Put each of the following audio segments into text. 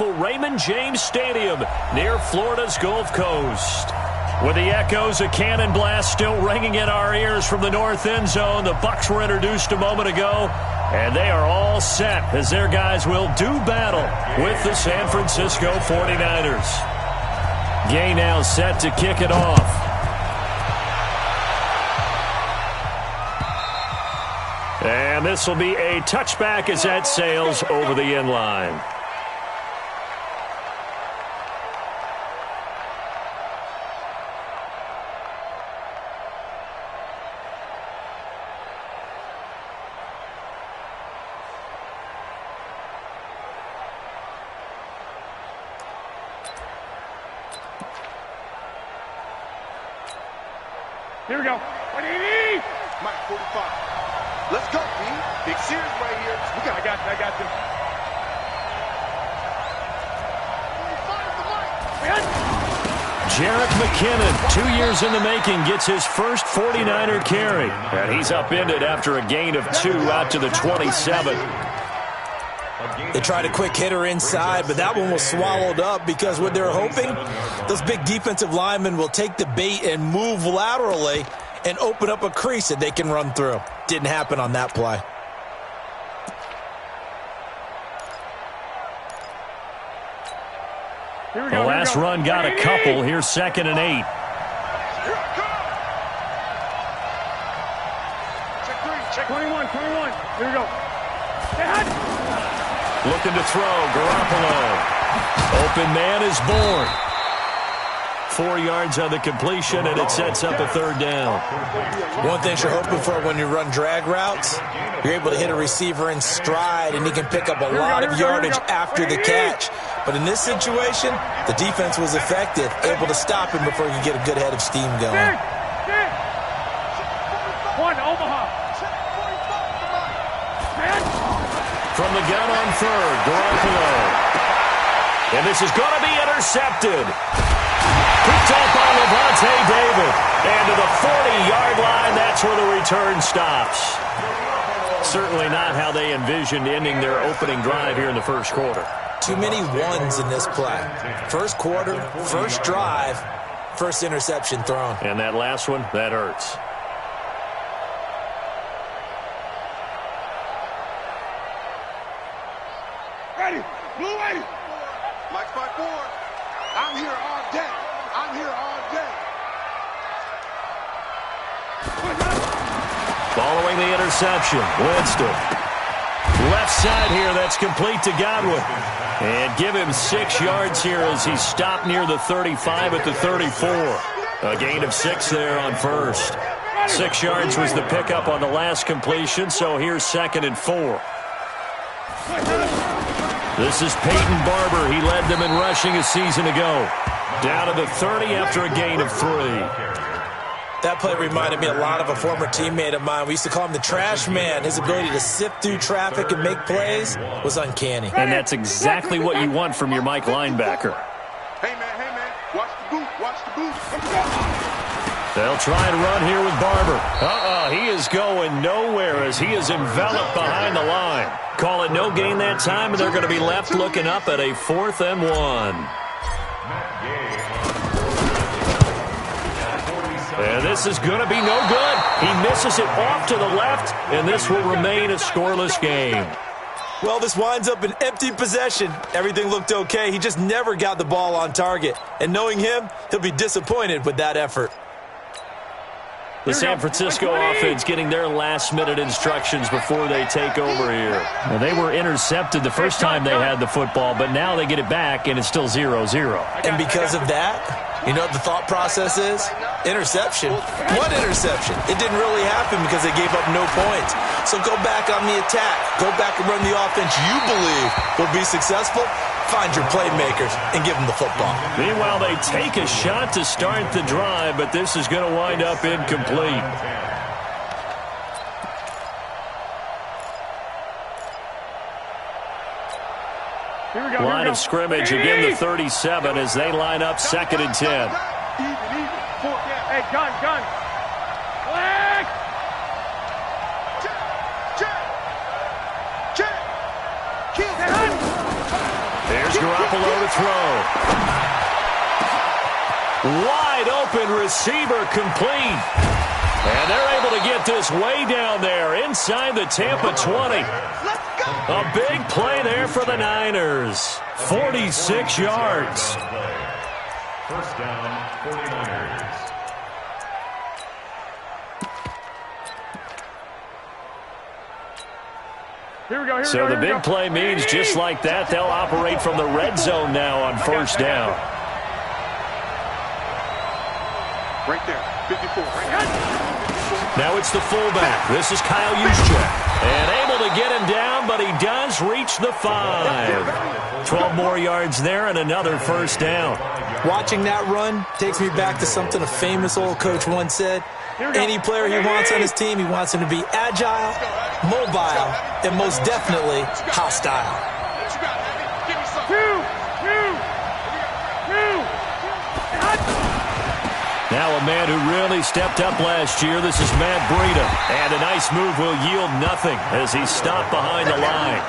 beautiful Raymond James Stadium near Florida's Gulf Coast. With the echoes of cannon blast still ringing in our ears from the north end zone, the Bucs were introduced a moment ago, and they are all set as their guys will do battle with the San Francisco 49ers. Gay now set to kick it off. And this will be a touchback as that sails over the end line. Here we go. What do you need? Mike 45. Let's go, B. Big series right here. I got you. Jerick McKinnon, 2 years in the making, gets his first 49er carry. And he's upended after a gain of 2 out to the 27. They tried a quick hitter inside, but that one was swallowed up because what they're hoping, those big defensive linemen will take the bait and move laterally and open up a crease that they can run through. Didn't happen on that play. The last run got a couple. Here's 2nd and 8. Check 21. Here we go. Looking to throw, Garoppolo. Open man is born. 4 yards on the completion, and it sets up a 3rd down. One thing you're hoping for when you run drag routes, you're able to hit a receiver in stride, and he can pick up a lot of yardage after the catch. But in this situation, the defense was effective, able to stop him before he could get a good head of steam going. One, Omaha. From the gun on 3rd, Garoppolo. And this is going to be intercepted. Picked up by Lavonte David. And to the 40-yard line, that's where the return stops. Certainly not how they envisioned ending their opening drive here in the first quarter. Too many ones in this play. First quarter, first drive, first interception thrown. And that last one, that hurts. Ready. Blue ready. Mike's 5-4. I'm here all day. Following the interception, Winston. Left side here, that's complete to Godwin. And give him 6 yards here as he's stopped near the 35 at the 34. A gain of 6 there on first. 6 yards was the pickup on the last completion, so here's 2nd and 4. This is Peyton Barber. He led them in rushing a season ago. Down to the 30 after a gain of 3. That play reminded me a lot of a former teammate of mine. We used to call him the trash man. His ability to sift through traffic and make plays was uncanny. And that's exactly what you want from your Mike linebacker. Hey, man. Watch the boot. They'll try and run here with Barber. He is going nowhere as he is enveloped behind the line. Call it no gain that time, and they're going to be left looking up at a 4th and 1. And this is going to be no good. He misses it off to the left, and this will remain a scoreless game. Well, this winds up an empty possession. Everything looked okay. He just never got the ball on target. And knowing him, he'll be disappointed with that effort. The San Francisco offense getting their last-minute instructions before they take over here. Well, they were intercepted the first time they had the football, but now they get it back, and it's still 0-0. And because of that, you know what the thought process is? Interception. What interception? It didn't really happen because they gave up no points. So go back on the attack. Go back and run the offense you believe will be successful. Find your playmakers and give them the football. Meanwhile, they take a shot to start the drive, but this is going to wind up incomplete. Line of scrimmage, again the 37 as they line up 2nd and 10. Hey, gun. Flag! Check. There's Garoppolo to throw. Wide open receiver complete. And they're able to get this way down there inside the Tampa 20. A big play there for the Niners. 46 yards. First down, 49ers. So the big play means just like that, they'll operate from the red zone now on first down. Right there, 54. Now it's the fullback. This is Kyle Juszczyk. And able to get him down, but he does reach the 5. 12 more yards there and another first down. Watching that run takes me back to something a famous old coach once said. Any player he wants on his team, he wants him to be agile, mobile, and most definitely hostile. Now a man who really stepped up last year. This is Matt Breida. And a nice move will yield nothing as he's stopped behind the line.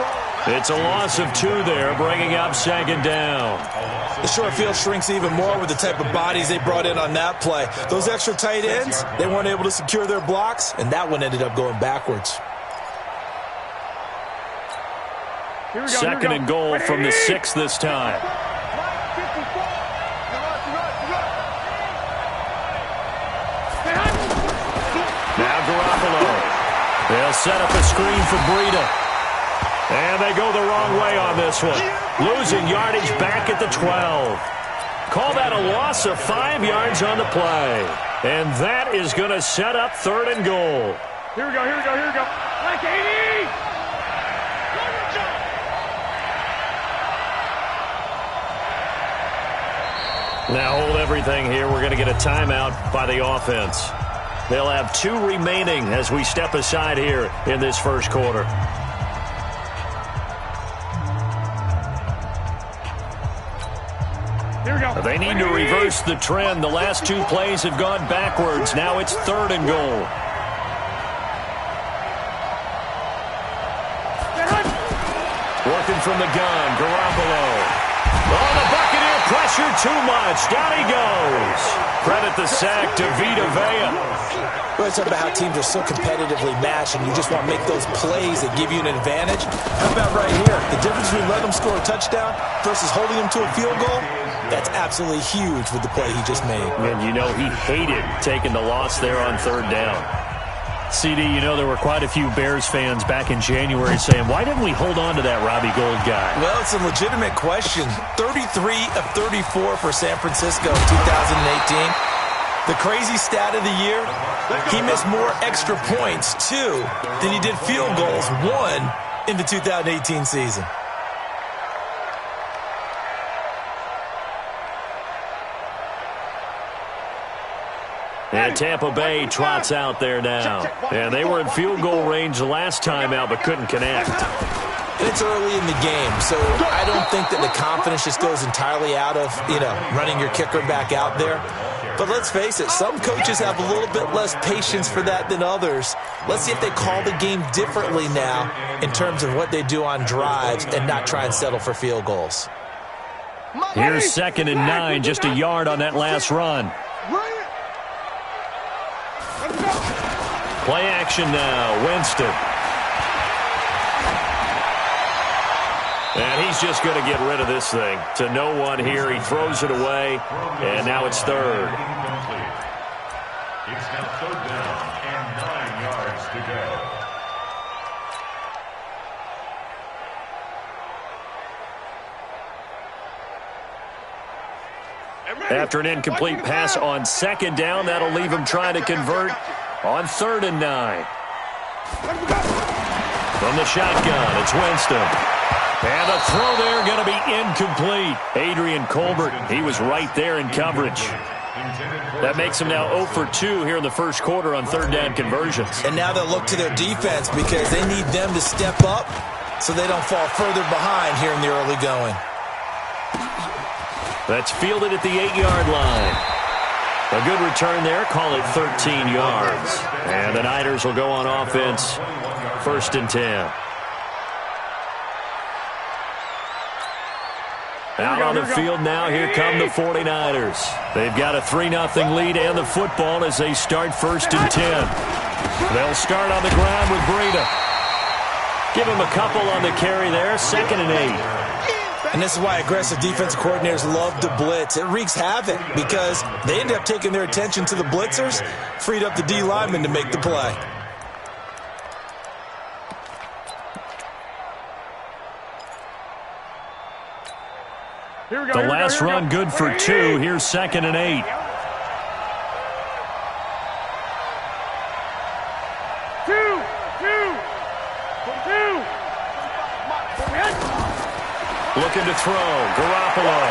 It's a loss of 2 there, bringing up second down. The short field shrinks even more with the type of bodies they brought in on that play. Those extra tight ends, they weren't able to secure their blocks, and that one ended up going backwards. Second and goal from the 6 this time. Now Garoppolo. They'll set up a screen for Breida. And they go the wrong way on this one. Losing yardage back at the 12. Call that a loss of 5 yards on the play. And that is going to set up third and goal. Here we go. Like 80! Now hold everything here. We're going to get a timeout by the offense. They'll have 2 remaining as we step aside here in this first quarter. Here we go. They need to reverse the trend. The last 2 plays have gone backwards. Now it's third and goal. Working from the gun, Garoppolo. Oh, the Buccaneer pressure too much. Down he goes. Credit the sack to Vita Vea. Well, it's about how teams are so competitively matched, and you just want to make those plays that give you an advantage. How about right here? The difference between letting them score a touchdown versus holding them to a field goal, that's absolutely huge with the play he just made. And you know he hated taking the loss there on third down. CD, you know there were quite a few Bears fans back in January saying, why didn't we hold on to that Robbie Gould guy? Well, it's a legitimate question. 33 of 34 for San Francisco in 2018. The crazy stat of the year, he missed more extra points, 2, than he did field goals, 1, in the 2018 season. And Tampa Bay trots out there now. And they were in field goal range the last time out, but couldn't connect. It's early in the game, so I don't think that the confidence just goes entirely out of, running your kicker back out there. But let's face it, some coaches have a little bit less patience for that than others. Let's see if they call the game differently now in terms of what they do on drives and not try and settle for field goals. Here's second and 9, just a yard on that last run. Play action now, Winston. And he's just going to get rid of this thing. To no one here, he throws it away, and now it's third. It's now third down and 9 yards to go. After an incomplete pass on second down, that'll leave him trying to convert on third and 9. From the shotgun, it's Winston. And the throw there going to be incomplete. Adrian Colbert, he was right there in coverage. That makes him now 0 for 2 here in the first quarter on third down conversions. And now they'll look to their defense because they need them to step up so they don't fall further behind here in the early going. That's fielded at the 8-yard line. A good return there. Call it 13 yards. And the Niners will go on offense. First and 10. Out on the field now, here come the 49ers. They've got a 3-0 lead and the football as they start 1st and 10. They'll start on the ground with Breida. Give him a couple on the carry there, 2nd and 8. And this is why aggressive defensive coordinators love to blitz. It wreaks havoc because they end up taking their attention to the blitzers, freed up the D lineman to make the play. The last run good for 2. Here's 2nd and 8. Looking to throw. Garoppolo.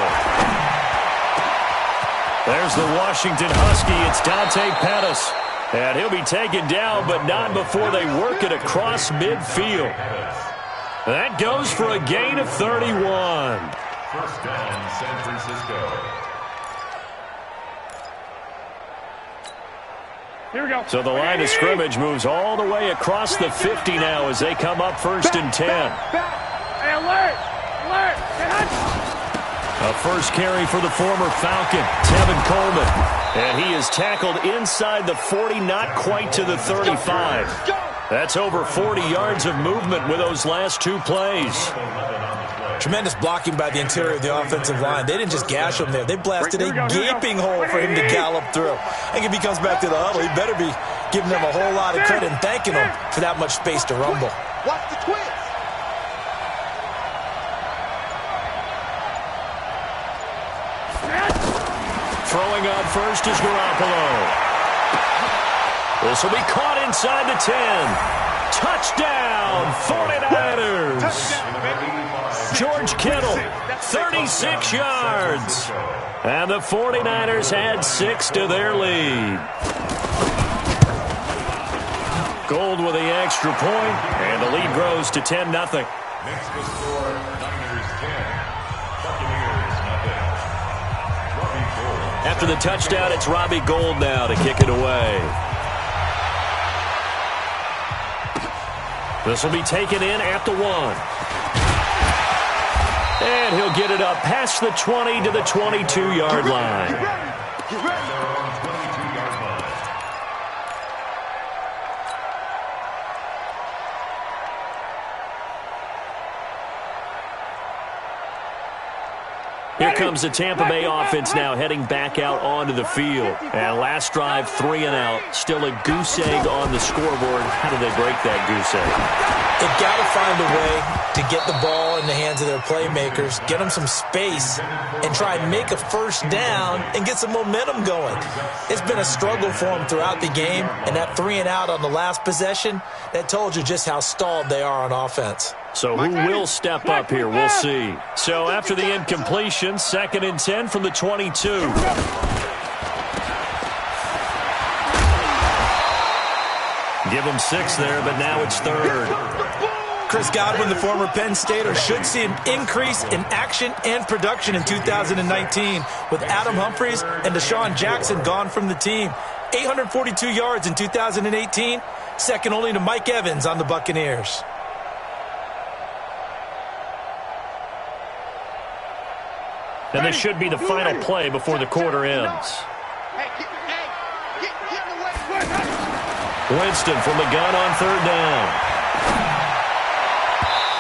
There's the Washington Husky. It's Dante Pettis. And he'll be taken down, but not before they work it across midfield. That goes for a gain of 31. First down, San Francisco. Here we go. So the line of scrimmage moves all the way across the 50 now as they come up 1st and 10. Hey, alert! Alert! A first carry for the former Falcon, Tevin Coleman. And he is tackled inside the 40, not quite to the 35. That's over 40 yards of movement with those last 2 plays. Tremendous blocking by the interior of the offensive line. They didn't just gash him there. They blasted a gaping hole for him to gallop through. I think if he comes back to the huddle, he better be giving them a whole lot of credit and thanking them for that much space to rumble. Watch the twist. Throwing on first is Garoppolo. This will be caught inside the 10. Touchdown, 49ers. George Kittle, 36 yards. And the 49ers add 6 to their lead. Gold with the extra point, and the lead grows to 10-0. Next to score, Niners 10. Buccaneers nothing. Robbie Gould. After the touchdown, it's Robbie Gould now to kick it away. This will be taken in at the 1. And he'll get it up past the 20 to the 22-yard line. Their own 22-yard line. Here comes the Tampa Bay offense now heading back out onto the field. And last drive, 3 and out. Still a goose egg on the scoreboard. How do they break that goose egg? They've got to find a way to get the ball in the hands of their playmakers, get them some space, and try and make a first down and get some momentum going. It's been a struggle for them throughout the game, and that 3 and out on the last possession, that told you just how stalled they are on offense. So who will step up here? We'll see. So after the incompletion, 2nd and 10 from the 22. Give them 6 there, but now it's 3rd. Chris Godwin, the former Penn Stater, should see an increase in action and production in 2019 with Adam Humphries and Deshaun Jackson gone from the team. 842 yards in 2018, second only to Mike Evans on the Buccaneers. And this should be the final play before the quarter ends. Winston from the gun on 3rd down.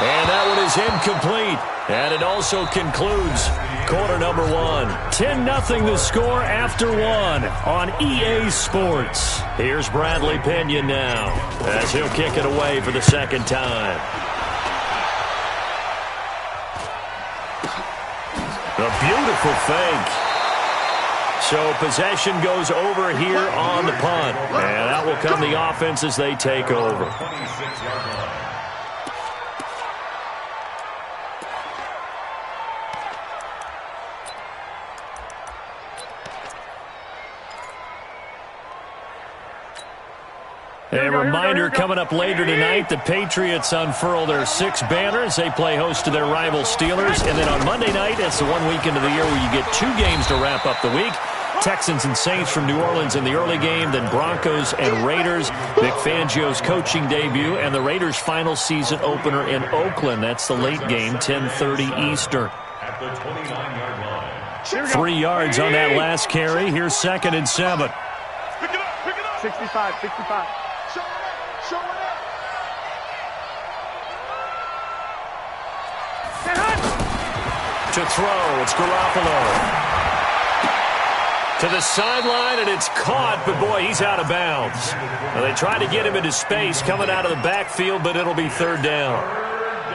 And that one is incomplete. And it also concludes quarter number 1. 10-0 the score after 1 on EA Sports. Here's Bradley Pinion now as he'll kick it away for the 2nd time. A beautiful fake. So possession goes over here on the punt. And that will come the offense as they take over. 26-yard line. A reminder coming up later tonight, the Patriots unfurl their 6 banners. They play host to their rival Steelers. And then on Monday night, it's the one weekend of the year where you get 2 games to wrap up the week. Texans and Saints from New Orleans in the early game, then Broncos and Raiders. Vic Fangio's coaching debut, and the Raiders' final season opener in Oakland. That's the late game, 10:30 Eastern. at the 29-yard line. 3 yards on that last carry. Here's 2nd and 7. Pick it up, pick it up. 65, 65. Show it up, show it up. To throw, it's Garoppolo. To the sideline, and it's caught, but boy, he's out of bounds. Well, they tried to get him into space coming out of the backfield, but it'll be 3rd down.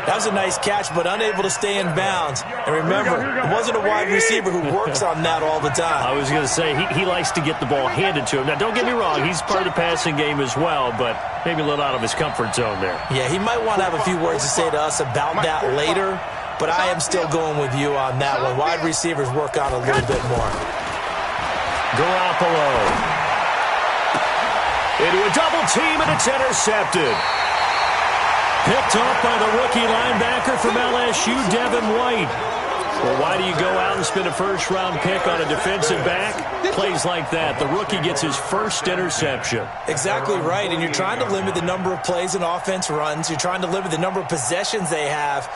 That was a nice catch, but unable to stay in bounds. And remember, it wasn't a wide receiver who works on that all the time. I was going to say, he likes to get the ball handed to him. Now, don't get me wrong, he's part of the passing game as well, but maybe a little out of his comfort zone there. Yeah, he might want to have a few words to say to us about that later, but I am still going with you on that one. Wide receivers work on a little bit more. Garoppolo. Into a double team, and it's intercepted. Picked off by the rookie linebacker from LSU, Devin White. Well, why do you go out and spend a first-round pick on a defensive back? Plays like that. The rookie gets his first interception. Exactly right, and you're trying to limit the number of plays an offense runs. You're trying to limit the number of possessions they have.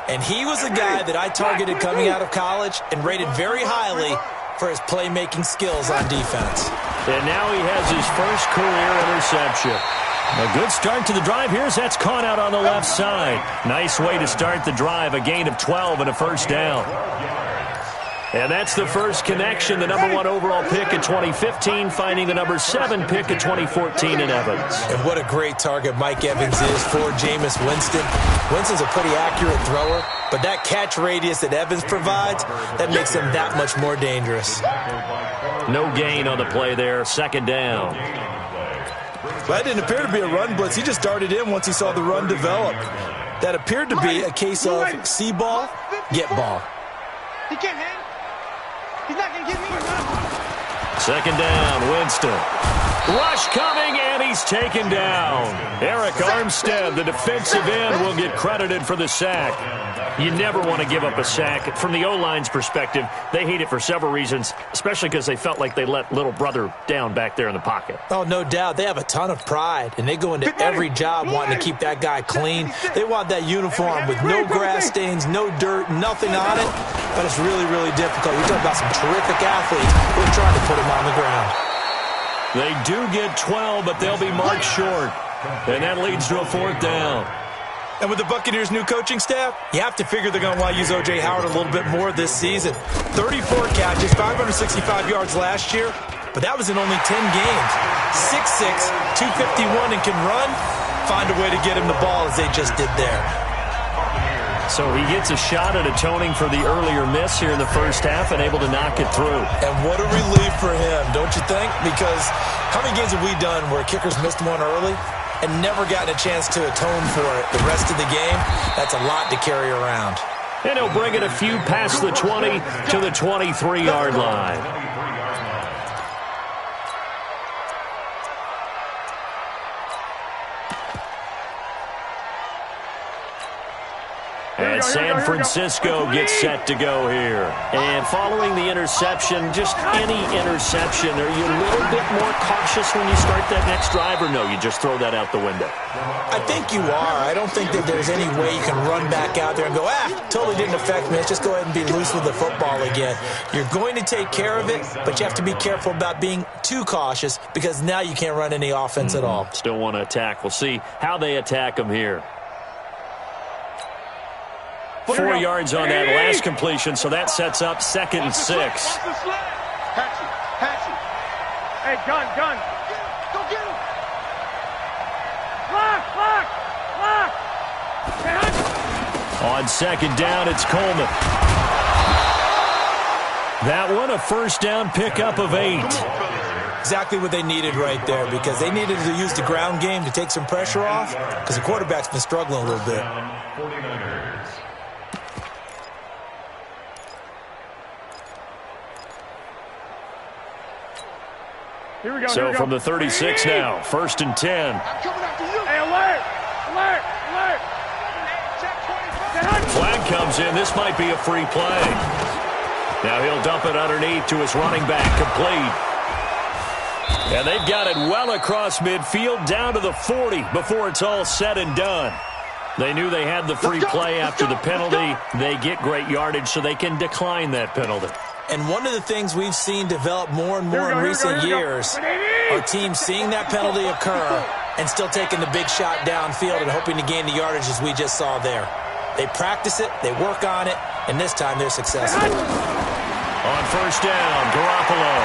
And he was a guy that I targeted coming out of college and rated very highly for his playmaking skills on defense. And now he has his first career interception. A good start to the drive. Here's that's caught out on the left side. Nice way to start the drive. A gain of 12 and a first down. And that's the first connection. The number 1 overall pick in 2015 finding the number 7 pick in 2014 in Evans. And what a great target Mike Evans is for Jameis Winston. Winston's a pretty accurate thrower, but that catch radius that Evans provides, that makes him that much more dangerous. No gain on the play there. 2nd down. Well, that didn't appear to be a run blitz. He just darted in once he saw the run develop. That appeared to be a case of see ball, get ball. He can't hang. He's not going to get me. 2nd down, Winston. Rush coming, and he's taken down. Eric Armstead, the defensive end, will get credited for the sack. You never want to give up a sack. From the O-line's perspective, they hate it for several reasons, especially because they felt like they let little brother down back there in the pocket. Oh, no doubt. They have a ton of pride, and they go into every job wanting to keep that guy clean. They want that uniform with no grass stains, no dirt, nothing on it. But it's really, really difficult. You're talking about some terrific athletes who are trying to put him on the ground. They do get 12, but they'll be marked short. And that leads to a 4th down. And with the Buccaneers' new coaching staff, you have to figure they're going to want to use O.J. Howard a little bit more this season. 34 catches, 565 yards last year, but that was in only 10 games. 6'6", 251, and can run. Find a way to get him the ball as they just did there. So he gets a shot at atoning for the earlier miss here in the first half and able to knock it through. And what a relief for him, don't you think? Because how many games have we done where kickers missed one early and never gotten a chance to atone for it the rest of the game? That's a lot to carry around. And he'll bring it a few past the 20 to the 23-yard line. And San Francisco gets set to go here. And following the interception, just any interception, are you a little bit more cautious when you start that next drive, or no, you just throw that out the window? I think you are. I don't think that there's any way you can run back out there and go, totally didn't affect me. Let's just go ahead and be loose with the football again. You're going to take care of it, but you have to be careful about being too cautious because now you can't run any offense at all. Still want to attack. We'll see how they attack them here. 4 yards on that last completion, so that sets up 2nd and 6. Hey, gun. Go get him. Lock. On 2nd down, it's Coleman. That one, a first down pickup of 8. Exactly what they needed right there because they needed to use the ground game to take some pressure off because the quarterback's been struggling a little bit. 49ers. Here we go. So from the 36 now, 1st and 10. I'm coming after you. Hey, alert. Flag comes in. This might be a free play. Now he'll dump it underneath to his running back, complete. And they've got it well across midfield, down to the 40 before it's all said and done. They knew they had the free play after the penalty. They get great yardage so they can decline that penalty. And one of the things we've seen develop more and more in recent years are teams seeing that penalty occur and still taking the big shot downfield and hoping to gain the yardage as we just saw there. They practice it, they work on it, and this time they're successful. On first down, Garoppolo.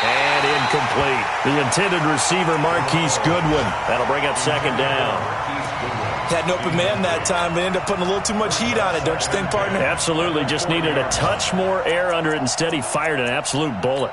And incomplete. The intended receiver, Marquise Goodwin. That'll bring up second down. Had an open man that time, but ended up putting a little too much heat on it, don't you think, partner? Absolutely. Just needed a touch more air under it. Instead, he fired an absolute bullet.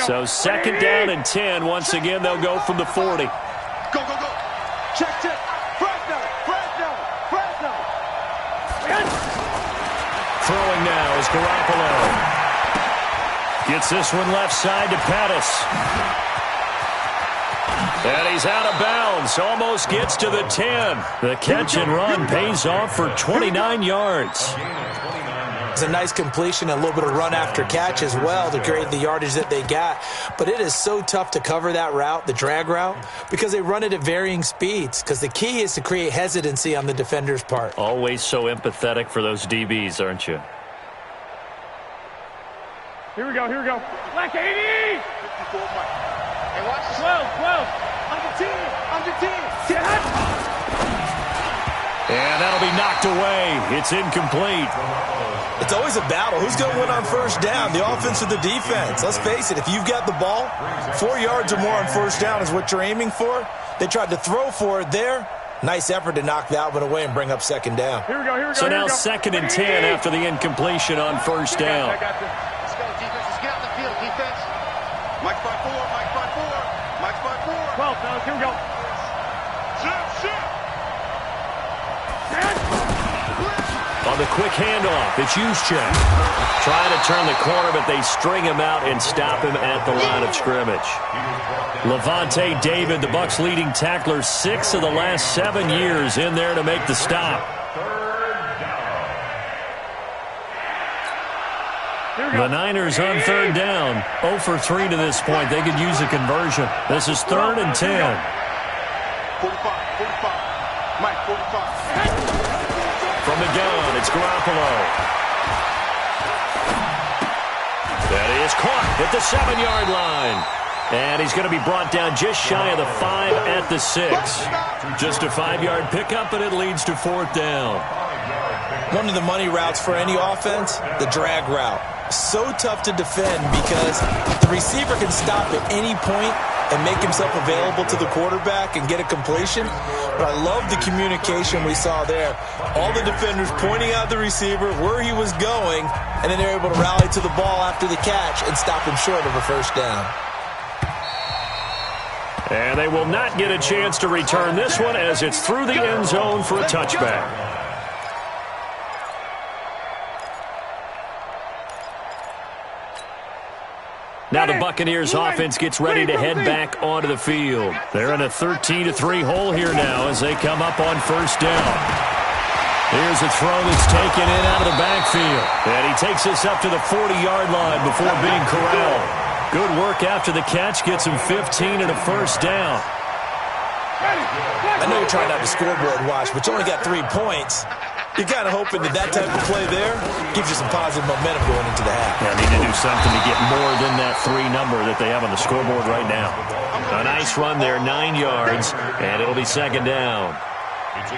So second down and 10. Once again, they'll go from the 40. Go, go, go. Check, check. Fresno. Throwing now is Garoppolo. Gets this one left side to Pettis. And he's out of bounds. Almost gets to the 10. The catch and run pays off for 29 yards. It's a nice completion, a little bit of run after catch as well to create the yardage that they got. But it is so tough to cover that route, the drag route, because they run it at varying speeds. Because the key is to create hesitancy on the defender's part. Always so empathetic for those DBs, aren't you? Here we go. Black 80! 54 Mike. Hey, watch 12. Under 10. And that'll be knocked away. It's incomplete. It's always a battle. Who's going to win on first down, the offense or the defense? Let's face it, if you've got the ball, 4 yards or more on first down is what you're aiming for. They tried to throw for it there. Nice effort to knock that one away and bring up second down. Here we go. So now second and 10 after the incompletion on first down. Let's go, defense. Let's get out the field, defense. Mike 5-4. 12, fellas. Here we go. On the quick handoff, it's Juszczyk. Trying to turn the corner, but they string him out and stop him at the line of scrimmage. Levante David, the Bucs' leading tackler, 6 of the last 7 years in there to make the stop. The Niners on third down, 0 for 3 to this point. They could use a conversion. This is 3rd and 10. 45. Mike 45. From the gun, it's Garoppolo. That is caught at the 7-yard line. And he's going to be brought down just shy of the 5 at the 6. Just a 5-yard pickup, and it leads to 4th down. One of the money routes for any offense, the drag route. So tough to defend because the receiver can stop at any point and make himself available to the quarterback and get a completion. But I love the communication we saw there. All the defenders pointing out the receiver, where he was going, and then they're able to rally to the ball after the catch and stop him short of a first down. And they will not get a chance to return this one as it's through the end zone for a touchback. Now the Buccaneers offense gets ready to head back onto the field. They're in a 13-3 hole here now as they come up on first down. Here's a throw that's taken in out of the backfield. And he takes this up to the 40-yard line before being corralled. Good work after the catch. Gets him 15 and a first down. I know you're trying not to scoreboard watch, but you only got 3 points. You're kind of hoping that type of play there gives you some positive momentum going into the half. Yeah, need to do something to get more than that 3 number that they have on the scoreboard right now. A nice run there, 9 yards, and it'll be second down.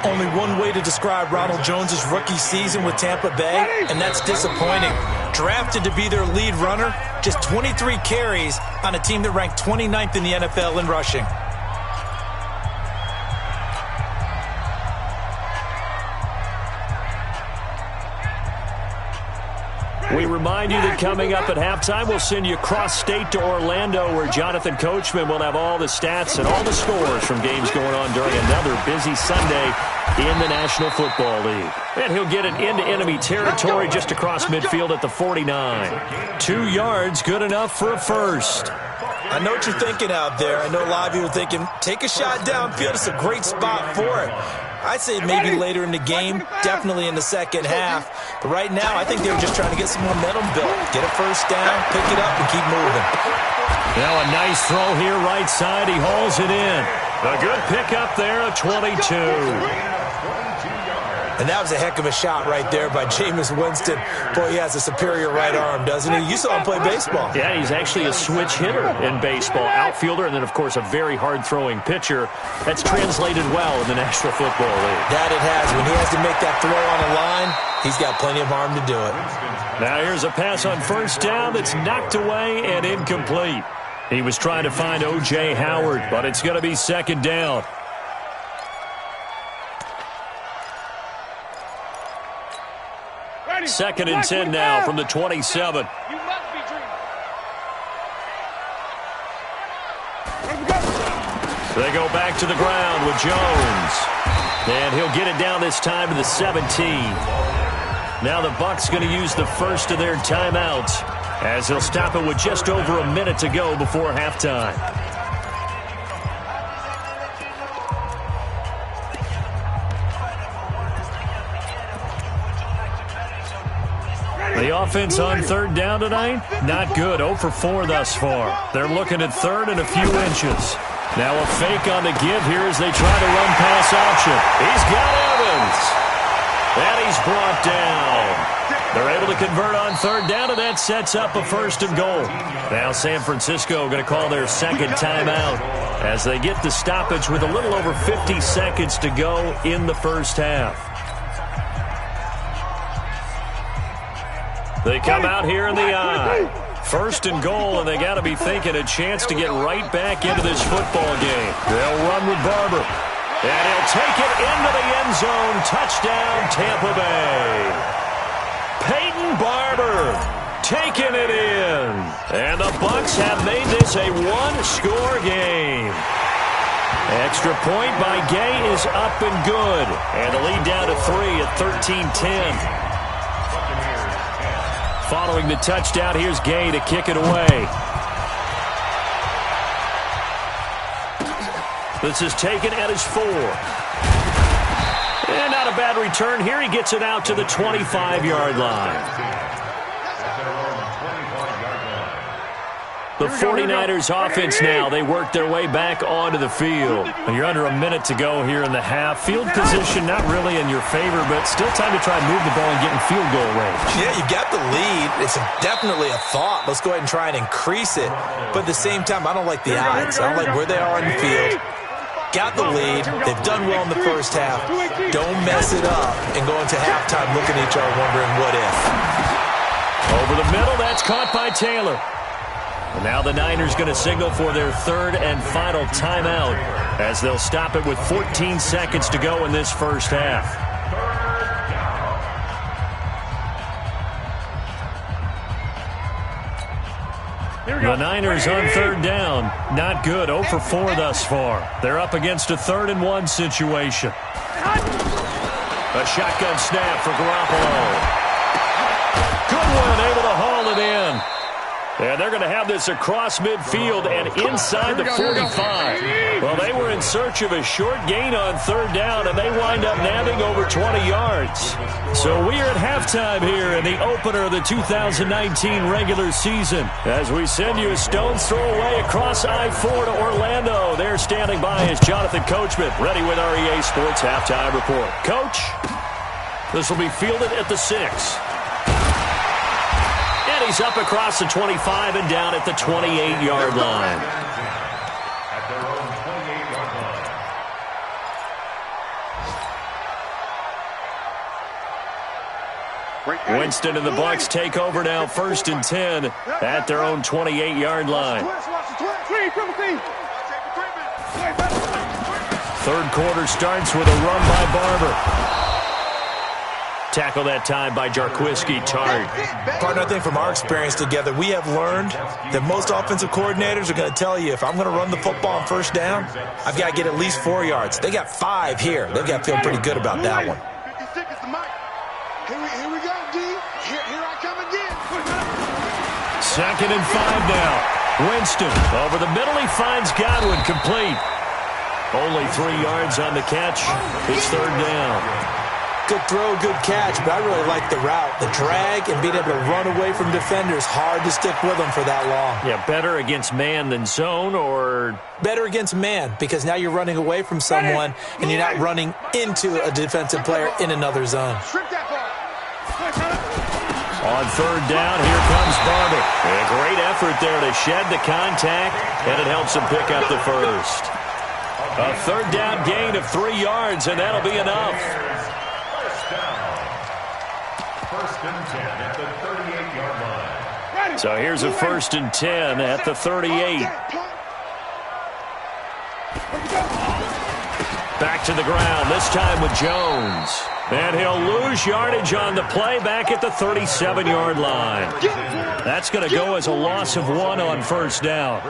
Only one way to describe Ronald Jones' rookie season with Tampa Bay, and that's disappointing. Drafted to be their lead runner, just 23 carries on a team that ranked 29th in the NFL in rushing. We remind you that coming up at halftime, we'll send you cross-state to Orlando, where Jonathan Coachman will have all the stats and all the scores from games going on during another busy Sunday in the National Football League. And he'll get it into enemy territory just across midfield at the 49. 2 yards, good enough for a first. I know what you're thinking out there. I know a lot of you are thinking, take a shot downfield. It's a great spot for it. I'd say maybe later in the game, definitely in the second half. But right now, I think they were just trying to get some momentum built. Get a first down, pick it up, and keep moving. Now a nice throw here, right side. He hauls it in. A good pickup there, a 22. And that was a heck of a shot right there by Jameis Winston. Boy, he has a superior right arm, doesn't he? You saw him play baseball. Yeah, he's actually a switch hitter in baseball. Outfielder, and then, of course, a very hard-throwing pitcher. That's translated well in the National Football League. That it has. When he has to make that throw on a line, he's got plenty of arm to do it. Now here's a pass on first down that's knocked away and incomplete. He was trying to find O.J. Howard, but it's going to be second down. Second and 10 now from the 27. You must be dreaming. They go back to the ground with Jones. And he'll get it down this time to the 17. Now the Bucs going to use the first of their timeouts, as they'll stop it with just over a minute to go before halftime. The offense on third down tonight, not good. 0 for 4 thus far. They're looking at third and a few inches. Now a fake on the give here as they try to run pass option. He's got Evans. And he's brought down. They're able to convert on third down, and that sets up a first and goal. Now San Francisco going to call their second timeout as they get the stoppage with a little over 50 seconds to go in the first half. They come out here in the eye. First and goal, and they got to be thinking a chance to get right back into this football game. They'll run with Barber. And he'll take it into the end zone. Touchdown, Tampa Bay. Peyton Barber taking it in. And the Bucs have made this a one-score game. Extra point by Gay is up and good. And the lead down to 3 at 13-10. Following the touchdown, here's Gay to kick it away. This is taken at his 4. And not a bad return here. He gets it out to the 25-yard line. The 49ers offense now, they work their way back onto the field. You're under a minute to go here in the half. Field position not really in your favor, but still time to try and move the ball and get in field goal range. Yeah, you got the lead. It's definitely a thought. Let's go ahead and try and increase it. But at the same time, I don't like the odds. I don't like where they are on the field. Got the lead. They've done well in the first half. Don't mess it up and go into halftime looking at each other wondering what if. Over the middle, that's caught by Taylor. And now the Niners going to signal for their third and final timeout as they'll stop it with 14 seconds to go in this first half. The Niners on third down. Not good. 0 for 4 thus far. They're up against a 3rd and 1 situation. A shotgun snap for Garoppolo. Goodwin able to haul it in. And they're going to have this across midfield and inside the 45. Well, they were in search of a short gain on third down, and they wind up nabbing over 20 yards. So we are at halftime here in the opener of the 2019 regular season as we send you a stone's throw away across I-4 to Orlando. There standing by is Jonathan Coachman, ready with our EA Sports Halftime Report. Coach, this will be fielded at the 6. And he's up across the 25 and down at the 28-yard line. At their own 28-yard line. Winston and the Bucs take over now, 1st and 10 at their own 28-yard line. Third quarter starts with a run by Barber. Tackle that time by Jarquiski Tartt. Partner, I think from our experience together, we have learned that most offensive coordinators are going to tell you, if I'm going to run the football on first down, I've got to get at least 4 yards. They got 5 here. They've got to feel pretty good about that one. 56 is the mic. Here we go, D. Here I come again. 2nd and 5 now. Winston over the middle. He finds Godwin complete. Only 3 yards on the catch. It's 3rd down. Good throw, good catch, but I really like the route. The drag and being able to run away from defenders, hard to stick with them for that long. Yeah, better against man than zone, or? Better against man, because now you're running away from someone and you're not running into a defensive player in another zone. On 3rd down, here comes Barber. A great effort there to shed the contact, and it helps him pick up the first. A 3rd down gain of 3 yards, and that'll be enough. First and 10 at the 38-yard line. So here's a 1st and 10 at the 38. Back to the ground, this time with Jones. And he'll lose yardage on the play back at the 37-yard line. That's going to go as a loss of 1 on 1st down.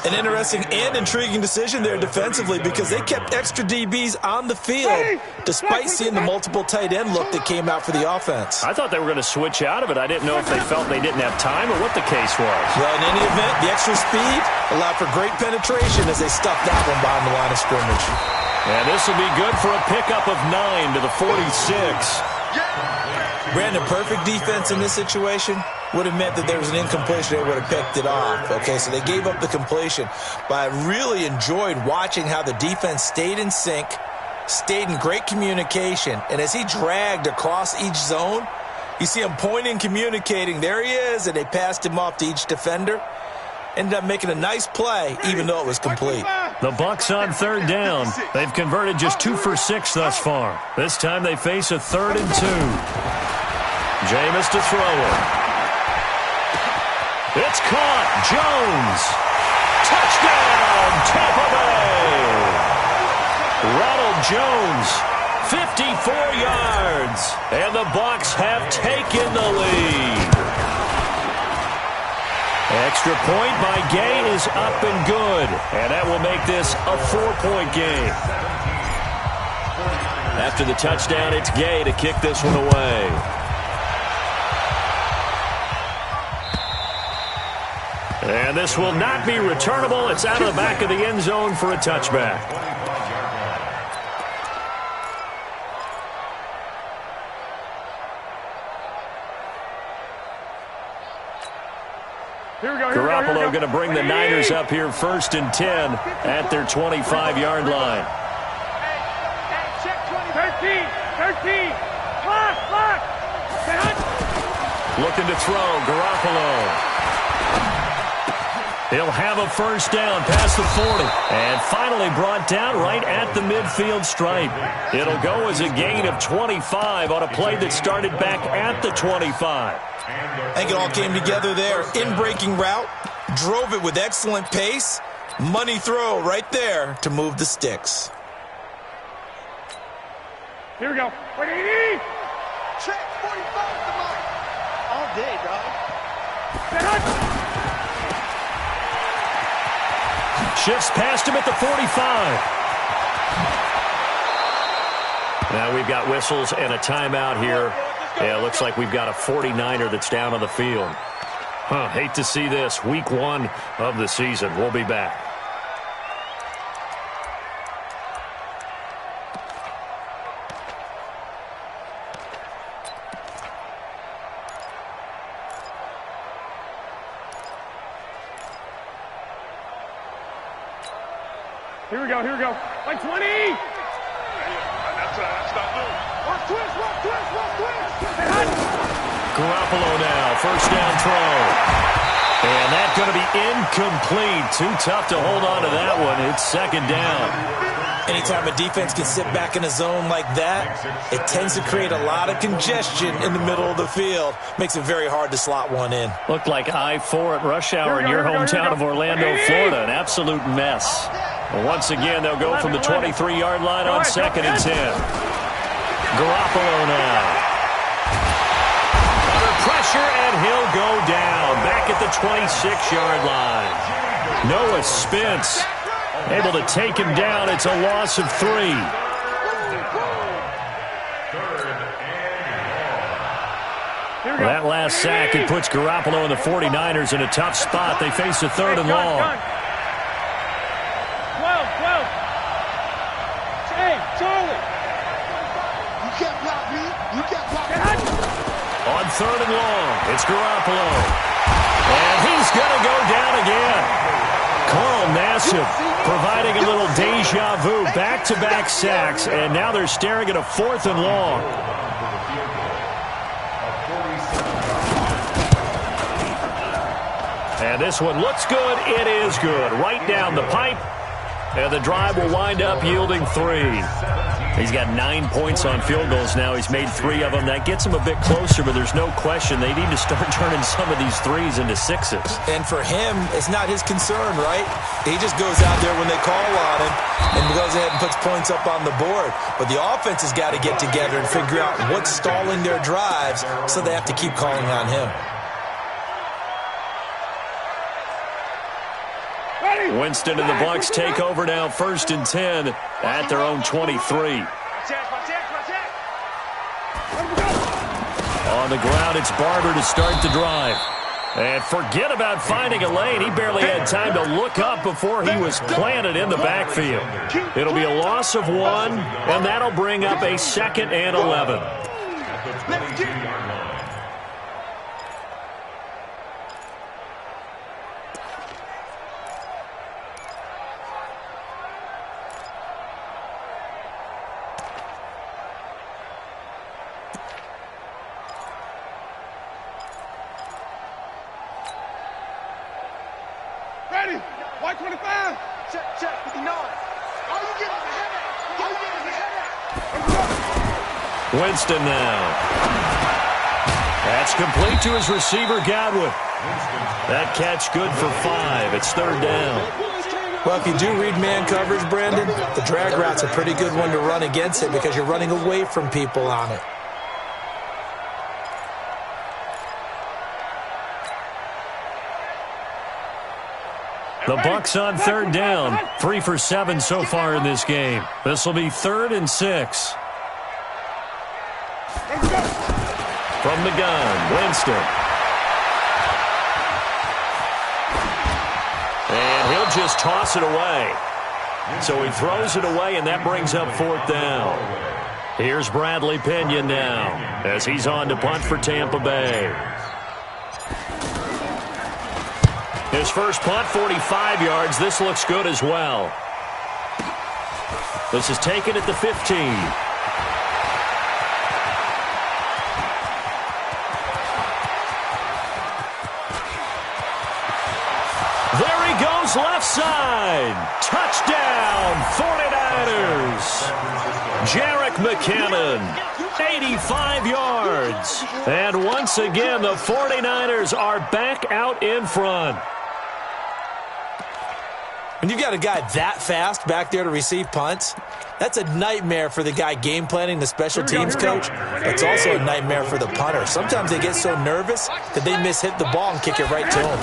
An interesting and intriguing decision there defensively, because they kept extra DBs on the field despite seeing the multiple tight end look that came out for the offense. I thought they were going to switch out of it. I didn't know if they felt they didn't have time or what the case was. Well, in any event, the extra speed allowed for great penetration as they stuffed that one behind the line of scrimmage. And this will be good for a pickup of 9 to the 46. Brandon, perfect defense in this situation would have meant that there was an incompletion. They would have picked it off. Okay, so they gave up the completion. But I really enjoyed watching how the defense stayed in sync, stayed in great communication. And as he dragged across each zone, you see him pointing, communicating. There he is, and they passed him off to each defender. Ended up making a nice play, even though it was complete. The Bucs on 3rd down. They've converted just 2 for 6 thus far. This time they face a 3rd and 2. Jameis to throw it. It's caught. Jones. Touchdown, Tampa Bay. Ronald Jones, 54 yards. And the Bucs have taken the lead. Extra point by Gay is up and good. And that will make this a 4-point game. After the touchdown, it's Gay to kick this one away. And this will not be returnable. It's out of the back of the end zone for a touchback. Garoppolo going to bring the Niners up here 1st and 10 at their 25-yard line. 13. Looking to throw, Garoppolo. He'll have a 1st down past the 40. And finally brought down right at the midfield stripe. It'll go as a gain of 25 on a play that started back at the 25. I think it all came together there. In-breaking route, drove it with excellent pace. Money throw right there to move the sticks. Here we go. Check 45 to Mike. All day, dog. Shifts past him at the 45. Now we've got whistles and a timeout here. Yeah, it looks like we've got a 49er that's down on the field. Hate to see this. Week 1 of the season. We'll be back. Here we go. Like 20. That's not good. Watch twist. Garoppolo now, 1st down throw. And that's going to be incomplete. Too tough to hold on to that one. It's 2nd down. Anytime a defense can sit back in a zone like that, it tends to create a lot of congestion in the middle of the field. Makes it very hard to slot one in. Looked like I-4 at rush hour in your hometown of Orlando, Florida. An absolute mess. Well, once again, they'll go from the 23-yard line on 2nd and 10. Garoppolo now. pressure, and he'll go down. Back at the 26-yard line. Noah Spence able to take him down. It's a loss of 3. Well, that last sack, it puts Garoppolo and the 49ers in a tough spot. They face a 3rd and long. 12. Hey, Charlie. You can't block me. You can't block me. On 3rd and long, it's Garoppolo. And he's going to go down again. Carl Nassib providing a little deja vu. Back-to-back sacks, and now they're staring at a 4th and long. And this one looks good. It is good. Right down the pipe. And the drive will wind up yielding 3. He's got 9 points on field goals now. He's made 3 of them. That gets him a bit closer, but there's no question they need to start turning some of these 3s into 6s. And for him, it's not his concern, right? He just goes out there when they call on him and goes ahead and puts points up on the board. But the offense has got to get together and figure out what's stalling their drives, so they have to keep calling on him. Winston and the Bucs take over now, 1st and 10 at their own 23. On the ground, it's Barber to start the drive. And forget about finding a lane. He barely had time to look up before he was planted in the backfield. It'll be a loss of 1, and that'll bring up a 2nd and 11. Ready? White 25. Check. 59. All you get is a headache. Winston now. That's complete to his receiver, Godwin. That catch good for 5. It's 3rd down. Well, if you do read man coverage, Brandon, the drag route's a pretty good one to run against it because you're running away from people on it. The Bucs on 3rd down. 3 for 7 so far in this game. This will be 3rd and 6. From the gun, Winston. And he'll just toss it away. So he throws it away, and that brings up 4th down. Here's Bradley Pinion now as he's on to punt for Tampa Bay. His first punt, 45 yards. This looks good as well. This is taken at the 15. There he goes, left side. Touchdown, 49ers. Jerick McKinnon, 85 yards. And once again, the 49ers are back out in front. When you've got a guy that fast back there to receive punts, that's a nightmare for the guy game planning, the special teams coach. It's also a nightmare for the punter. Sometimes they get so nervous that they mishit the ball and kick it right to him.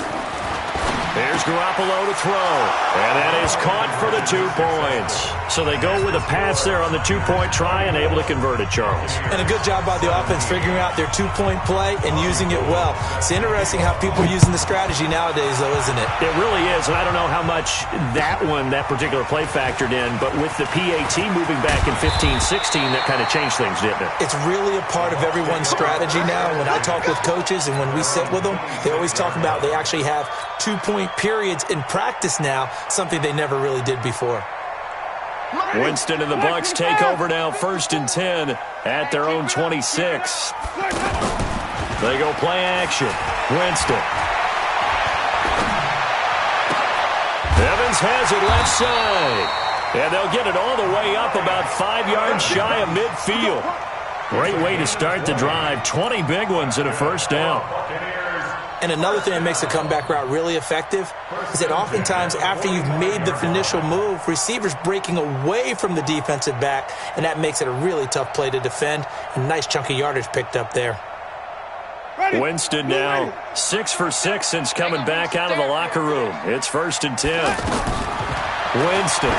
Here's Garoppolo to throw. And that is caught for the 2 points. So they go with a pass there on the 2-point try and able to convert it, Charles. And a good job by the offense figuring out their 2-point play and using it well. It's interesting how people are using the strategy nowadays, though, isn't it? It really is, and I don't know how much that particular play factored in, but with the PAT moving back in 15-16, that kind of changed things, didn't it? It's really a part of everyone's strategy now. When I talk with coaches and when we sit with them, they always talk about they actually have 2-point periods in practice now, something they never really did before. Winston and the Bucs take over now, 1st and 10 at their own 26. They go play action. Winston. Evans has it left side. And they'll get it all the way up about 5 yards shy of midfield. Great way to start the drive. 20 big ones and a 1st down. And another thing that makes the comeback route really effective is that oftentimes after you've made the initial move, receivers breaking away from the defensive back, and that makes it a really tough play to defend. A nice chunk of yardage picked up there. Winston now 6 for 6 since coming back out of the locker room. It's 1st and 10. Winston.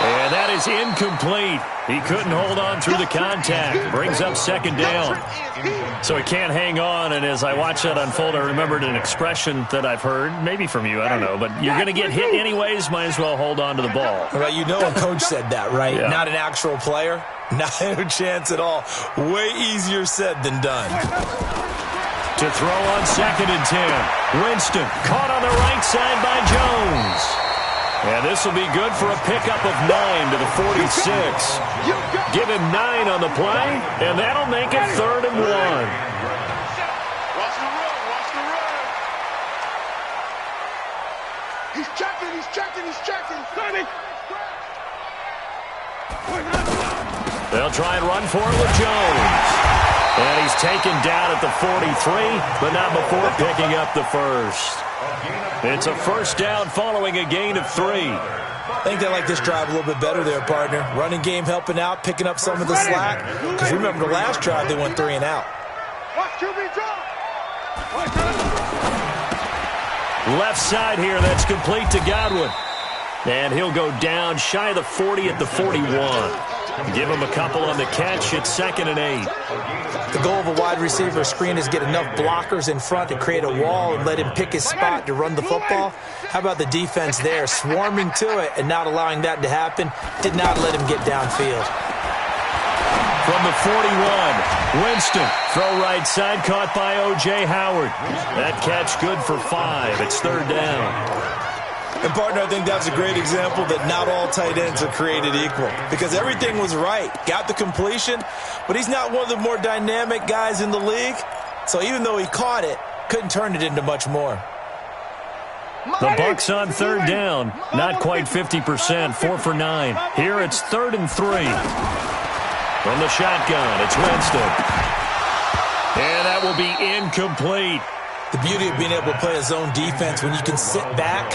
And that is incomplete. He couldn't hold on through the contact. Brings up 2nd down. So he can't hang on, and as I watch that unfold, I remembered an expression that I've heard, maybe from you, I don't know, but you're going to get hit anyways, might as well hold on to the ball. Well, you know a coach said that, right? Yeah. Not an actual player. Not a chance at all. Way easier said than done. To throw on 2nd and 10. Winston caught on the right side by Jones. And this will be good for a pickup of 9 to the 46. Give him 9 on the play, and that'll make it 3rd and 1. Watch the run, watch the run. He's checking, he's checking, he's checking. They'll try and run for it with Jones. And he's taken down at the 43, but not before picking up the first. It's a 1st down following a gain of 3. I think they like this drive a little bit better there, partner. Running game helping out, picking up some of the slack. Because remember, the last drive they went 3 and out. Watch QB drop. Left side here, that's complete to Godwin. And he'll go down shy of the 40 at the 41. Give him a couple on the catch. It's 2nd and 8. The goal of a wide receiver screen is get enough blockers in front to create a wall and let him pick his spot to run the football. How about the defense there, swarming to it and not allowing that to happen? Did not let him get downfield. From the 41, Winston, throw right side, caught by O.J. Howard. That catch good for 5. It's 3rd down. And, partner, I think that's a great example that not all tight ends are created equal. Because everything was right. Got the completion, but he's not one of the more dynamic guys in the league. So even though he caught it, couldn't turn it into much more. The Bucs on 3rd down. Not quite 50%, 4 for 9. Here it's 3rd and 3. From the shotgun, it's Winston. And that will be incomplete. The beauty of being able to play a zone defense when you can sit back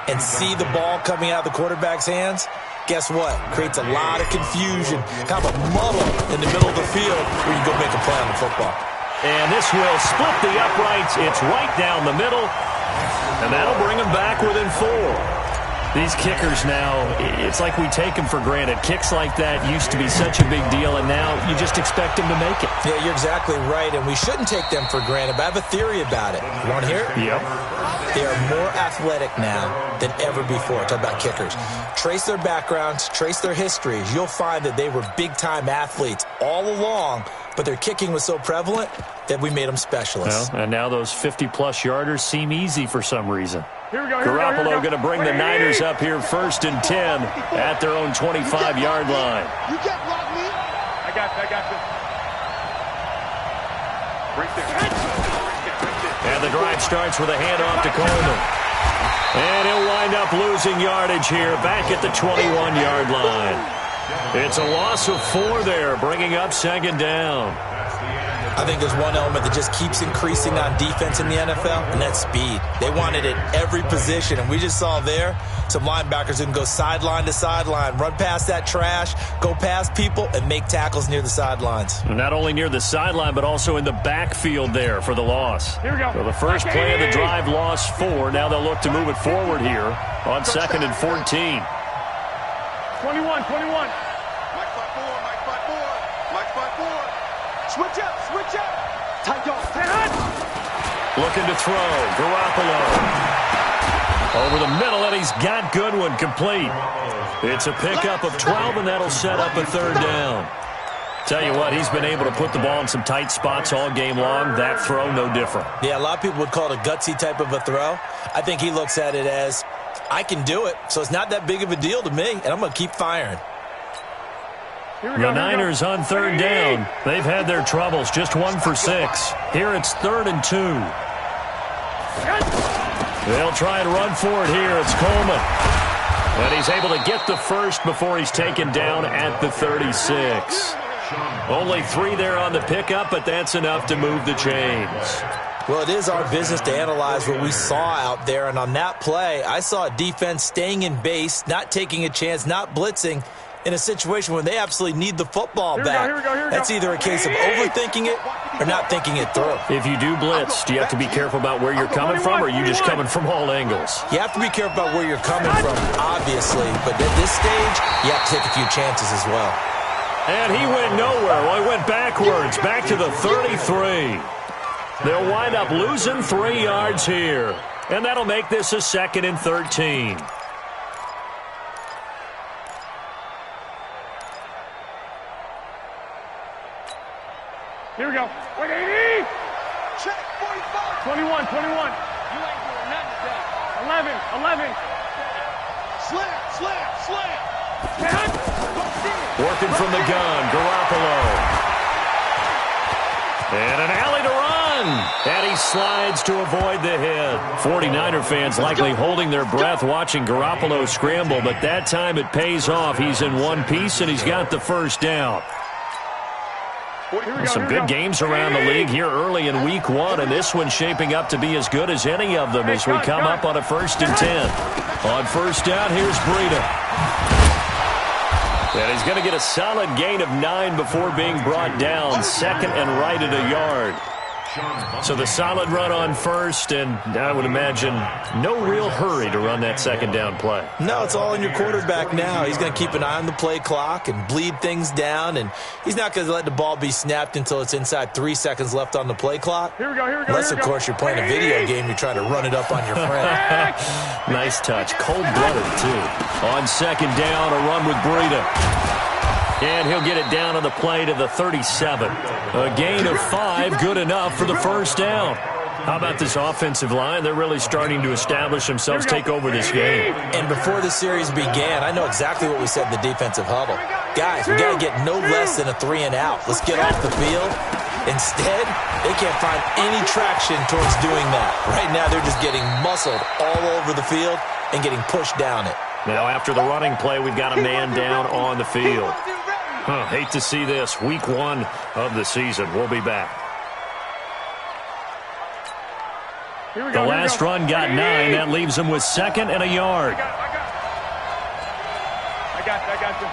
and see the ball coming out of the quarterback's hands, guess what? Creates a lot of confusion, kind of a muddle in the middle of the field where you go make a play on the football. And this will split the uprights. It's right down the middle, and that'll bring them back within 4. These kickers now, it's like we take them for granted. Kicks like that used to be such a big deal, and now you just expect them to make it. Yeah, you're exactly right, and we shouldn't take them for granted, but I have a theory about it. You want to hear it? Yep. They are more athletic now than ever before. Talk about kickers. Trace their backgrounds, trace their histories. You'll find that they were big-time athletes all along, but their kicking was so prevalent that we made them specialists. Well, and now those 50-plus yarders seem easy for some reason. Here we go, Garoppolo going to bring the Niners up here 1st and 10 at their own 25-yard line. You can't block me. I got you. Right there. And the drive starts with a handoff to Coleman. And he'll wind up losing yardage here back at the 21-yard line. It's a loss of 4 there, bringing up 2nd down. I think there's one element that just keeps increasing on defense in the NFL, and that's speed. They want it at every position, and we just saw there some linebackers who can go sideline to sideline, run past that trash, go past people, and make tackles near the sidelines. Not only near the sideline, but also in the backfield there for the loss. Here we go. So the first play of the drive lost 4. Now they'll look to move it forward here on 2nd and 14. 21. Mike 5-4, Mike 5-4. Switch up. Tight dog. Looking to throw. Garoppolo. Over the middle, and he's got Goodwin complete. It's a pickup of 12, and that'll set up a 3rd down. Tell you what, he's been able to put the ball in some tight spots all game long. That throw, no different. Yeah, a lot of people would call it a gutsy type of a throw. I think he looks at it as, I can do it, so it's not that big of a deal to me, and I'm going to keep firing. The Niners on 3rd down. They've had their troubles, just 1 for 6. Here it's 3rd and 2. They'll try and run for it here. It's Coleman. And he's able to get the first before he's taken down at the 36. Only 3 there on the pickup, but that's enough to move the chains. Well, it is our business to analyze what we saw out there, and on that play, I saw a defense staying in base, not taking a chance, not blitzing, in a situation where they absolutely need the football back. Here we go. That's either a case of overthinking it or not thinking it through. If you do blitz, do you have to be careful about where you're coming from, or are you just coming from all angles? You have to be careful about where you're coming from, obviously, but at this stage, you have to take a few chances as well. And he went nowhere. Well, he went backwards, back to the 33. They'll wind up losing 3 yards here, and that'll make this a 2nd and 13. Here we go. 180. Check, 45. 21. You ain't doing nothing today. 11. Slam. Working from the gun, Garoppolo. And an alley to run. And he slides to avoid the hit. 49er fans likely holding their breath watching Garoppolo scramble, but that time it pays off. He's in one piece, and he's got the first down. Some good games around the league here early in week 1, and this one's shaping up to be as good as any of them as we come up on a 1st and 10. On first down, here's Breida. And he's going to get a solid gain of 9 before being brought down. 2nd and right at a yard. So the solid run on first, and I would imagine no real hurry to run that 2nd down play. No, it's all in your quarterback now. He's going to keep an eye on the play clock and bleed things down, and he's not going to let the ball be snapped until it's inside 3 seconds left on the play clock. Here we go. Unless, of course, you're playing a video game, you're trying to run it up on your friend. Nice touch. Cold-blooded, too. On 2nd down, a run with Breida. And he'll get it down on the play to the 37. A gain of 5, good enough for the first down. How about this offensive line? They're really starting to establish themselves, take over this game. And before the series began, I know exactly what we said in the defensive huddle. Guys, we got to get no less than a 3 and out. Let's get off the field. Instead, they can't find any traction towards doing that. Right now, they're just getting muscled all over the field and getting pushed down it. Now, after the running play, we've got a man down on the field. Hate to see this. Week 1 of the season. We'll be back. The last run got 9. That leaves him with 2nd and a yard. I got you.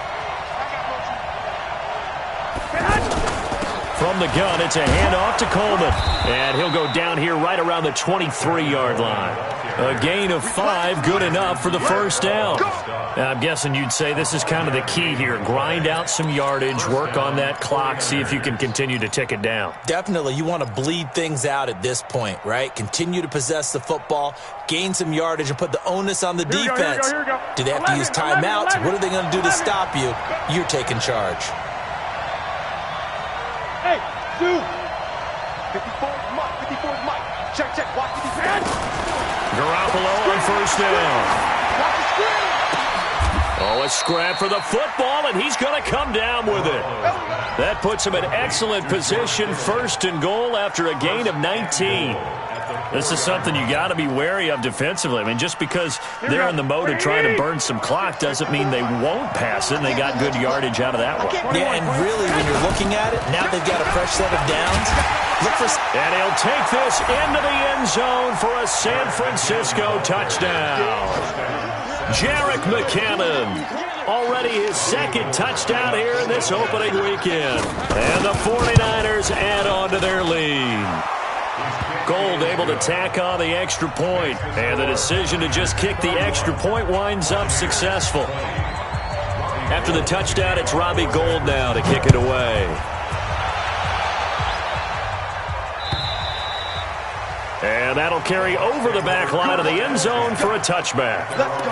From the gun, it's a handoff to Coleman. And he'll go down here right around the 23-yard line. A gain of 5, good enough for the first down. Now, I'm guessing you'd say this is kind of the key here. Grind out some yardage, work on that clock, see if you can continue to tick it down. Definitely, you want to bleed things out at this point, right? Continue to possess the football, gain some yardage, and put the onus on the defense. Here we go. Do they have to use timeouts? What are they going to do to stop you? You're taking charge. Hey, dude. 54's Mike. Check. Watch the defense. Garoppolo on first down. Watch the screen. Oh, a scrap for the football, and he's going to come down with it. That puts him in excellent position, 1st and goal after a gain of 19. This is something you got to be wary of defensively. I mean, just because they're in the mode of trying to burn some clock doesn't mean they won't pass it, and they got good yardage out of that one. Yeah, and really, when you're looking at it, now they've got a fresh set of downs. And he'll take this into the end zone for a San Francisco touchdown. Jerick McKinnon, already his 2nd touchdown here in this opening weekend. And the 49ers add on to their lead. Gold able to tack on the extra point, and the decision to just kick the extra point winds up successful. After the touchdown, it's Robbie Gould now to kick it away. And that'll carry over the back line of the end zone for a touchback. Let's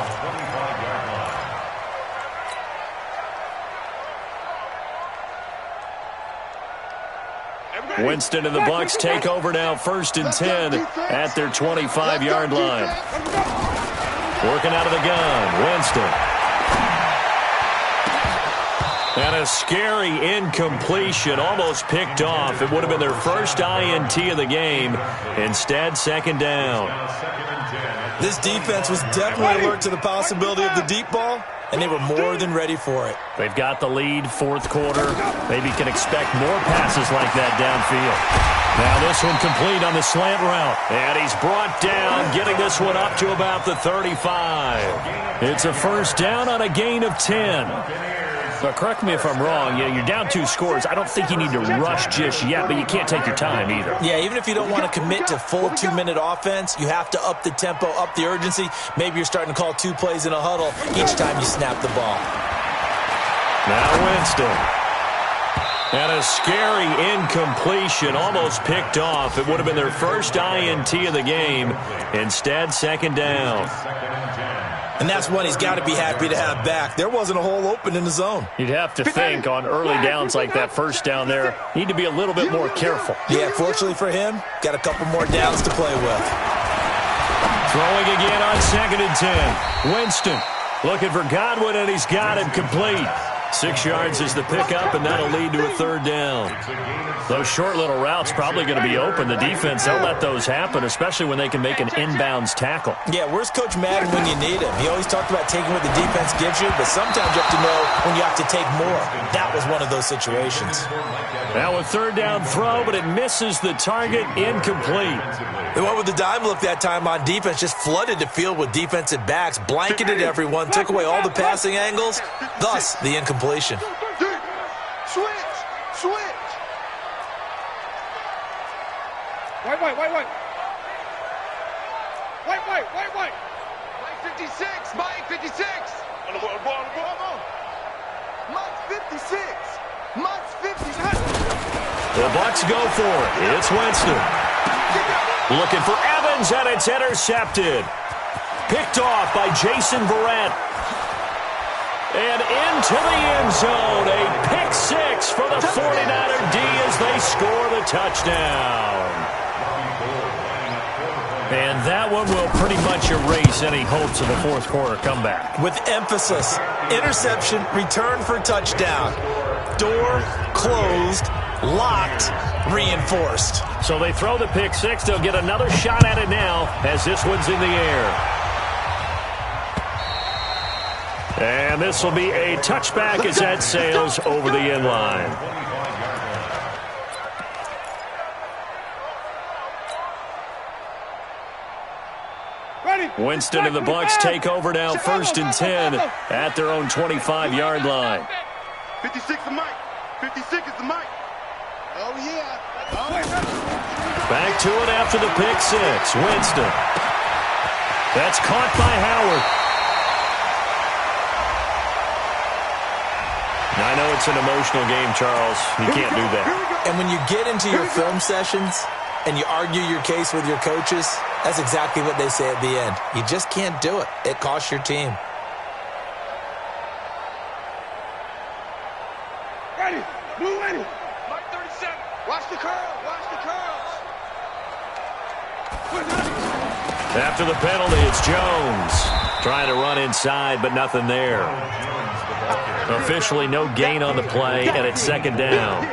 go. Winston and the Bucs take over now, 1st and 10 at their 25-yard line. Working out of the gun, Winston. And a scary incompletion, almost picked off. It would have been their first INT of the game. Instead, 2nd down. This defense was definitely alert to the possibility of the deep ball, and they were more than ready for it. They've got the lead, 4th quarter. Maybe can expect more passes like that downfield. Now this one complete on the slant route. And he's brought down, getting this one up to about the 35. It's a first down on a gain of 10. But correct me if I'm wrong. You're down 2 scores. I don't think you need to rush just yet, but you can't take your time either. Yeah, even if you don't want to commit to full 2-minute offense, you have to up the tempo, up the urgency. Maybe you're starting to call 2 plays in a huddle each time you snap the ball. Now Winston. And a scary incompletion, almost picked off. It would have been their first INT of the game. Instead, second down. And that's one he's got to be happy to have back. There wasn't a hole open in the zone. You'd have to think on early downs like that first down there, need to be a little bit more careful. Yeah, fortunately for him, got a couple more downs to play with. Throwing again on 2nd and 10. Winston looking for Godwin, and he's got him complete. 6 yards is the pickup, and that'll lead to a third down. Those short little routes probably going to be open. The defense, they'll let those happen, especially when they can make an inbounds tackle. Yeah, where's Coach Madden when you need him? He always talked about taking what the defense gives you, but sometimes you have to know when you have to take more. That was one of those situations. Now a third down throw, but it misses the target, incomplete. They went with the dime look that time on defense, just flooded the field with defensive backs, blanketed everyone, took away all the passing angles, thus the incompletion. Switch! Switch! White. Mike 56! Mike 56! On the ball. Mike's 56! Mike's 56! The Bucs go for it. It's Winston. Looking for Evans, and it's intercepted. Picked off by Jason Verrett. And into the end zone. A pick 6 for the 49er D as they score the touchdown. And that one will pretty much erase any hopes of a fourth quarter comeback. With emphasis, interception, return for touchdown. Door closed, locked, reinforced. So they throw the pick 6. They'll get another shot at it now as this one's in the air. And this will be a touchback as that sails over the end line. Winston and the Bucs take over now, 1st and 10 at their own 25-yard line. 56 is Mike. 56 is the Mike. Oh, yeah. Back to it after the pick 6. Winston. That's caught by Howard. I know it's an emotional game, Charles. You can't do that. And when you get into your film sessions and you argue your case with your coaches, that's exactly what they say at the end. You just can't do it. It costs your team. Ready. Blue ready. Mike 37. Watch the curl. Watch the curls. After the penalty, it's Jones. Trying to run inside, but nothing there. Officially no gain on the play, and it's 2nd down.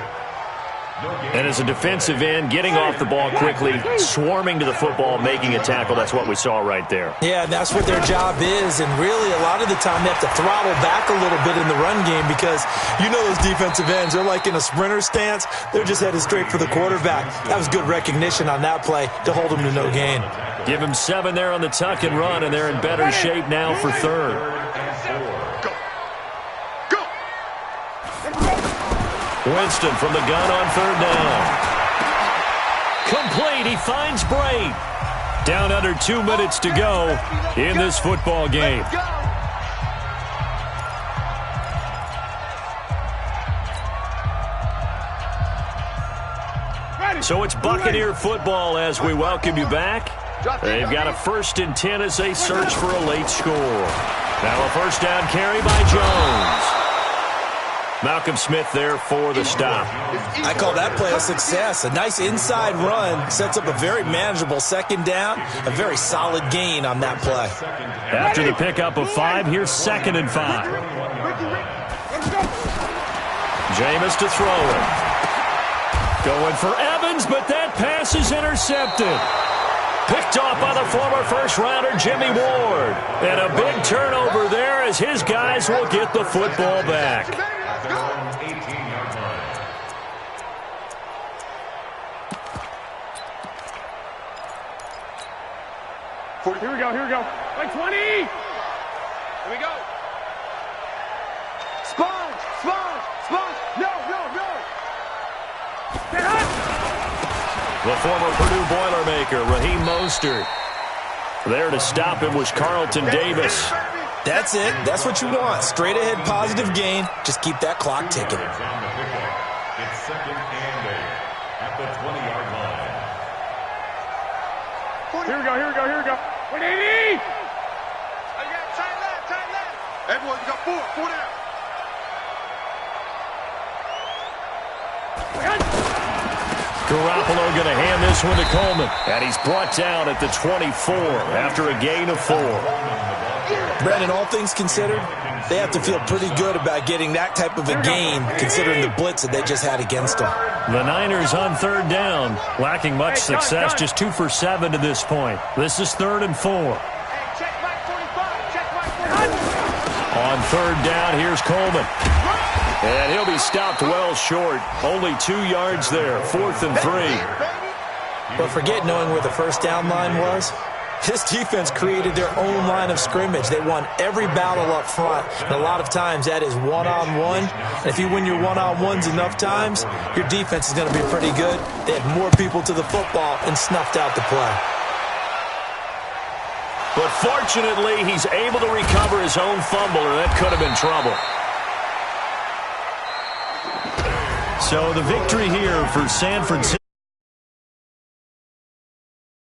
And as a defensive end, getting off the ball quickly, swarming to the football, making a tackle, that's what we saw right there. Yeah, that's what their job is, and really a lot of the time they have to throttle back a little bit in the run game because you know those defensive ends, they're like in a sprinter stance. They're just headed straight for the quarterback. That was good recognition on that play to hold them to no gain. Give him 7 there on the tuck and run, and they're in better shape now for 3rd. Winston from the gun on 3rd down. Complete. He finds Braid. Down under 2 minutes to go in this football game. So it's Buccaneer football as we welcome you back. They've got a 1st and 10 as they search for a late score. Now a 1st down carry by Jones. Malcolm Smith there for the stop. I call that play a success. A nice inside run sets up a very manageable 2nd down. A very solid gain on that play. After the pickup of 5, here's 2nd and 5. Jameis to throw it. Going for Evans, but that pass is intercepted. Picked off by the former first-rounder Jimmy Ward. And a big turnover there as his guys will get the football back. 18-yard line. Here we go. Like 20. Here we go. Sponge. Sponge! Sponge! No, no, no! The former Purdue Boilermaker, Raheem Mostert. There to stop him was Carlton Davis. That's it. That's what you want. Straight ahead positive gain. Just keep that clock ticking. It's second and 8 at the 20-yard line. Here we go, here we go, here we go. 180! You got tight left. Everyone, you got 4 down. Garoppolo going to hand this one to Coleman. And he's brought down at the 24 after a gain of 4. Brandon, all things considered, they have to feel pretty good about getting that type of a gain considering the blitz that they just had against them. The Niners on third down, lacking much success, just 2 for 7 to this point. This is 3rd and 4. Hey, check Mike 45. Check Mike 45. On third down, here's Coleman. And he'll be stopped well short. Only 2 yards there, 4th and 3. But forget knowing where the first down line was. This defense created their own line of scrimmage. They won every battle up front. And a lot of times that is one-on-one. And if you win your one-on-ones enough times, your defense is going to be pretty good. They had more people to the football and snuffed out the play. But fortunately, he's able to recover his own fumble, or that could have been trouble. So the victory here for San Francisco.